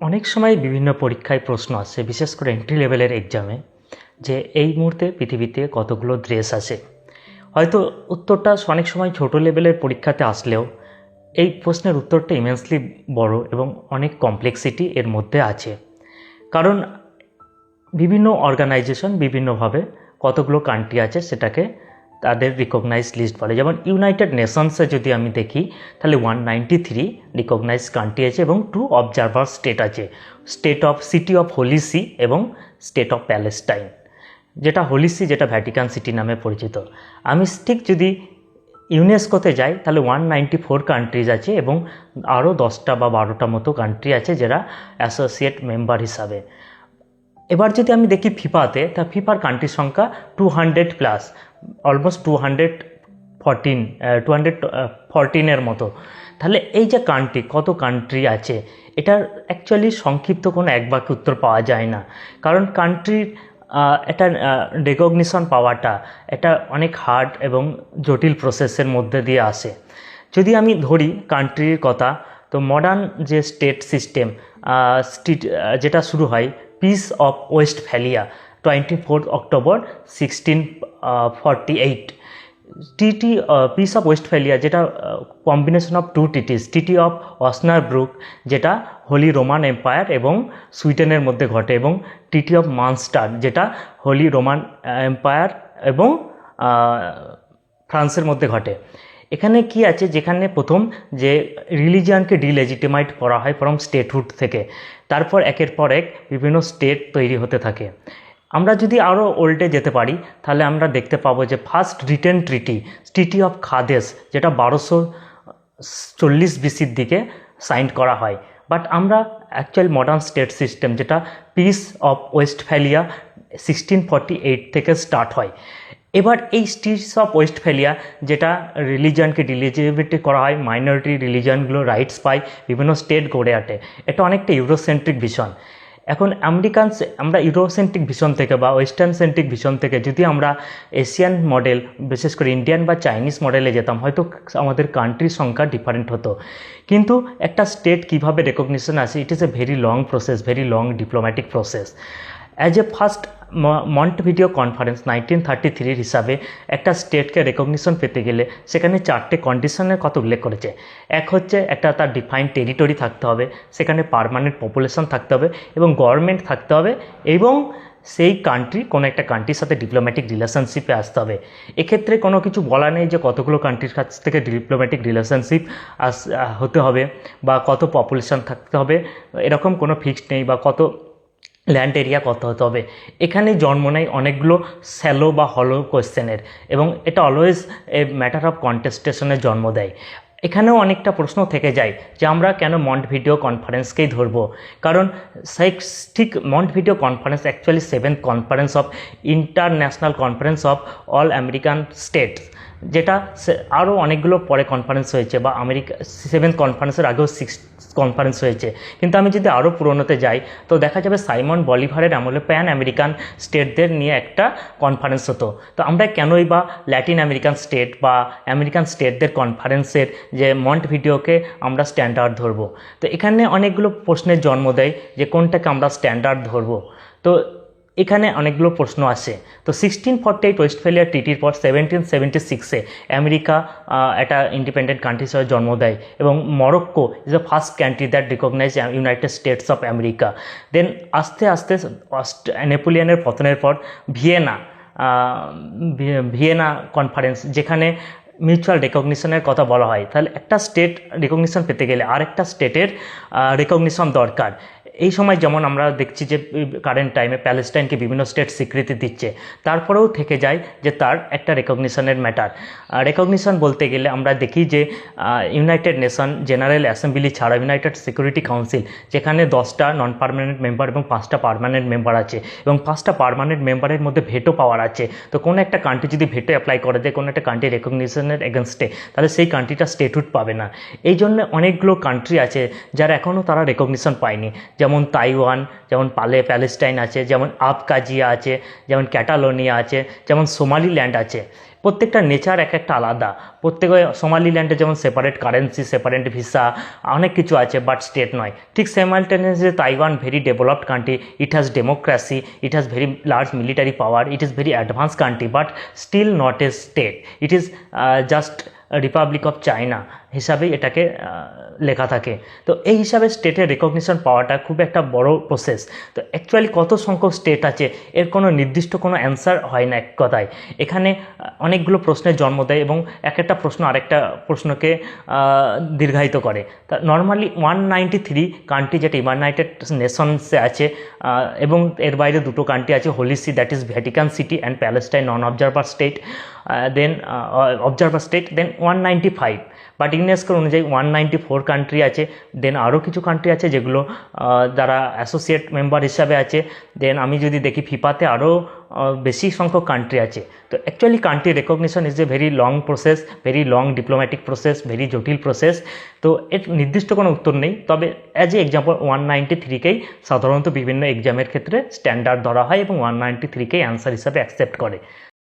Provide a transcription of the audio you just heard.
অনেক সময় বিভিন্ন পরীক্ষায় প্রশ্ন আসে, বিশেষ করে এন্ট্রি লেভেলের এক্সামে, যে এই মুহূর্তে পৃথিবীতে কতগুলো দেশ আছে। হয়তো উত্তরটা অনেক সময় ছোট লেভেলের পরীক্ষাতে আসলেও এই প্রশ্নের উত্তরটা ইমেন্সলি বড় এবং অনেক কমপ্লেক্সিটি এর মধ্যে আছে। কারণ বিভিন্ন অর্গানাইজেশন বিভিন্নভাবে কতগুলো কান্ট্রি আছে সেটাকে তাদের রিকগনাইজ লিস্ট বলে। যেমন ইউনাইটেড নেশনসে যদি আমি দেখি, তাহলে 193 রিকগনাইজ কান্ট্রি আছে এবং 2 অবজারভার স্টেট আছে, state of city of holy see এবং স্টেট অফ প্যালেস্টাইন, যেটা হোলি সি, যেটা ভ্যাটিকান সিটি নামে পরিচিত। আমি ঠিক যদি ইউনেস্কোতে যাই, তাহলে 194 কান্ট্রিজ আছে এবং আরও 10টা বা 12টা মতো কান্ট্রি আছে যারা অ্যাসোসিয়েট মেম্বার হিসাবে। এবার যদি আমি দেখি ফিফাতে, তা ফিফার কান্ট্রির সংখ্যা 200+, অলমোস্ট 214 মতো। তাহলে এই যে কান্ট্রি, কত কান্ট্রি আছে, এটার অ্যাকচুয়ালি সংক্ষিপ্ত কোনো এক বাক্যে উত্তর পাওয়া যায় না। কারণ কান্ট্রির এটা রেকগনিশন পাওয়াটা এটা অনেক হার্ড এবং জটিল প্রসেসের মধ্যে দিয়ে আসে। যদি আমি ধরি কান্ট্রির কথা, তো মডার্ন যে স্টেট সিস্টেম যেটা শুরু হয় পিস অফ ওয়েস্টফ্যালিয়া 24 অক্টোবর 1648, টিটি পিস অফ ওয়েস্টফ্যালিয়া, যেটা কম্বিনেশন অফ 2 টিটিস, টিটি অফ অসনারব্রুক, যেটা হোলি রোমান এম্পায়ার এবং সুইডেনের মধ্যে ঘটে, এবং টিটি অফ মানস্টার, যেটা হোলি রোমান এম্পায়ার এবং ফ্রান্সের মধ্যে ঘটে। এখানে কি আছে, যেখানে প্রথম যে রিলিজিয়ানকে ডিলেজিটিমাইট করা হয় ফ্রম স্টেটহুড থেকে, তারপর একের পর এক বিভিন্ন স্টেট তৈরি হতে থাকে। আমরা যদি আরও ওল্ডে যেতে পারি, তাহলে আমরা দেখতে পাবো যে ফার্স্ট রিটেন ট্রিটি অফ খাদেস, যেটা 1240 বিসির দিকে সাইন করা হয়। বাট আমরা অ্যাকচুয়াল মডার্ন স্টেট সিস্টেম, যেটা পিস অফ ওয়েস্টফ্যালিয়া 1648 থেকে স্টার্ট হয়। এবার এই স্টেটস অফ ওয়েস্টফ্যালিয়া, যেটা রিলিজিয়ানকে ডিলিজিবিলিটি করা হয়, মাইনরিটি রিলিজিয়ানগুলো রাইটস পায়, বিভিন্ন স্টেট গড়ে ওঠে। এটা অনেকটা ইউরোসেন্ট্রিক ভিশন। এখন আমরা ইউরোসেন্ট্রিক ভিশন থেকে বা ওয়েস্টার্ন সেন্ট্রিক ভিশন থেকে যদি আমরা এশিয়ান মডেল, বিশেষ করে ইন্ডিয়ান বা চাইনিজ মডেলে যেতাম, হয়তো আমাদের কান্ট্রির সংখ্যা ডিফারেন্ট হতো। কিন্তু একটা স্টেট কীভাবে রেকগনিশন আসে, it is a very long process, very long diplomatic process. As a first Montevideo conference 1933 হিসাবে একটা স্টেটকে রেকগনিশন পেতে গেলে সেখানে 4টে কন্ডিশনের কথা উল্লেখ করেছে। এক হচ্ছে একটা তার ডিফাইন্ড টেরিটরি থাকতে হবে, সেখানে পার্মানেন্ট পপুলেশন থাকতে হবে এবং গভর্নমেন্ট থাকতে হবে, এবং সেই কান্ট্রি কোনো একটা কান্ট্রির সাথে ডিপ্লোম্যাটিক রিলেশনশিপে আসতে হবে। এক্ষেত্রে কোনো কিছু বলা নেই যে কতগুলো কান্ট্রির কাছ থেকে ডিপ্লোম্যাটিক রিলেশনশিপ হতে হবে বা কত পপুলেশন থাকতে হবে, এরকম কোনো ফিক্সড নেই, বা কত ল্যান্ড এরিয়া কত হতে হবে। এখানে জন্ম নেয় অনেকগুলো স্যালো বা হলো কোয়েশ্চেনের, এবং এটা অলওয়েজ এ ম্যাটার অফ কন্টেস্টেশনের জন্ম দেয়। এখানেও অনেকটা প্রশ্ন থেকে যায় যে আমরা কেন মন্টভিডিও কনফারেন্সকেই ধরবো। কারণ ঠিক Montevideo conference actually 7th conference of international conference of all American states, যেটা আরও অনেকগুলো পরে কনফারেন্স হয়েছে, বা 7th কনফারেন্সের আগেও 6th কনফারেন্স হয়েছে। কিন্তু আমি যদি আরও পুরোনোতে যাই, তো দেখা যাবে সাইমন বলিভারের আমলে প্যান আমেরিকান স্টেটদের নিয়ে একটা কনফারেন্স হতো। তো আমরা কেনই বা ল্যাটিন আমেরিকান স্টেট বা আমেরিকান স্টেটদের কনফারেন্সের যে মন্টভিডিওকে আমরা স্ট্যান্ডার্ড ধরবো। তো এখানে অনেকগুলো প্রশ্নের জন্ম দেয় যে কোনটাকে আমরা স্ট্যান্ডার্ড ধরবো। তো এখানে অনেকগুলো প্রশ্ন আসে। তো 1648 ওয়েস্টফ্যালিয়া ট্রিটির পর 1776-এ আমেরিকা একটা ইন্ডিপেন্ডেন্ট কান্ট্রি হিসেবে জন্ম দেয়, এবং Morocco is the first country that recognise United States of America. Then আস্তে আস্তে নেপোলিয়নের পতনের পর ভিয়েনা কনফারেন্স, যেখানে মিউচুয়াল রেকগনিশনের কথা বলা হয়। তাহলে একটা স্টেট রেকগনিশন পেতে গেলে আরেকটা স্টেটের রেকগনিশন দরকার। এই সময় যেমন আমরা দেখছি যে কারেন্ট টাইমে প্যালেস্টাইনকে বিভিন্ন স্টেট স্বীকৃতি দিচ্ছে, তারপরেও থেকে যায় যে তার একটা রেকগনিশনের ম্যাটার। রেকগনিশন বলতে গেলে আমরা দেখি যে ইউনাইটেড নেশন জেনারেল অ্যাসেম্বলি ছাড়া ইউনাইটেড সিকিউরিটি কাউন্সিল, যেখানে 10টা নন পার্মানেন্ট মেম্বার এবং 5টা পার্মানেন্ট মেম্বার আছে, এবং 5টা পার্মানেন্ট মেম্বারের মধ্যে ভেটো পাওয়ার আছে। তো কোনো একটা কান্ট্রি যদি ভেটো অ্যাপ্লাই করে দেয় কোনো একটা কান্ট্রি রেকগনিশনের এগেনস্টে, তাহলে সেই কান্ট্রিটা স্টেটহুড পাবে না। এই জন্য অনেকগুলো কান্ট্রি আছে যারা এখনও তারা রেকগনিশন পায়নি। যেমন তাইওয়ান, যেমন প্যালেস্টাইন আছে, যেমন আবকাজিয়া আছে, যেমন ক্যাটালোনিয়া আছে, যেমন সোমালিল্যান্ড আছে। প্রত্যেকটা নেচার এক একটা আলাদা। প্রত্যেকে সোমালিল্যান্ডে যেমন সেপারেট কারেন্সি, সেপারেট ভিসা, অনেক কিছু আছে, বাট স্টেট নয়। ঠিক simultaneously Taiwan very developed country, it has democracy, it has very large military power, it is very advance country, but still not a state, it is just republic of China হিসাবেই এটাকে লেখা থাকে। তো এই হিসাবে স্টেটের রেকগনিশন পাওয়াটা খুব একটা বড় প্রসেস। তো অ্যাকচুয়ালি কত সংখ্যক স্টেট আছে এর কোনো নির্দিষ্ট কোনো অ্যান্সার হয় না এক কথায়। এখানে অনেকগুলো প্রশ্নের জন্ম দেয় এবং এক একটা প্রশ্ন আরেকটা প্রশ্নকে দীর্ঘায়িত করে। তা নর্মালি 193 কান্ট্রি যেটা ইউনাইটেড নেশনসে আছে, এবং এর বাইরে দুটো কান্ট্রি আছে, holy see, that is Vatican city and Palestine non observer state, then observer state, then 195। But ইউনেস্কোর অনুযায়ী 194 কান্ট্রি আছে। দেন আরও কিছু কান্ট্রি আছে যেগুলো যারা অ্যাসোসিয়েট মেম্বার হিসাবে আছে। দেন আমি যদি দেখি ফিফাতে আরও বেশি সংখ্যক কান্ট্রি আছে। তো actually country recognition is a very long process, very long diplomatic process, very জটিল প্রসেস। তো এর নির্দিষ্ট কোনো উত্তর নেই, তবে অ্যাজ এ এক্সাম্পল 193কেই সাধারণত বিভিন্ন এক্সামের ক্ষেত্রে স্ট্যান্ডার্ড ধরা হয় এবং 193কেই অ্যান্সার হিসাবে অ্যাকসেপ্ট করে।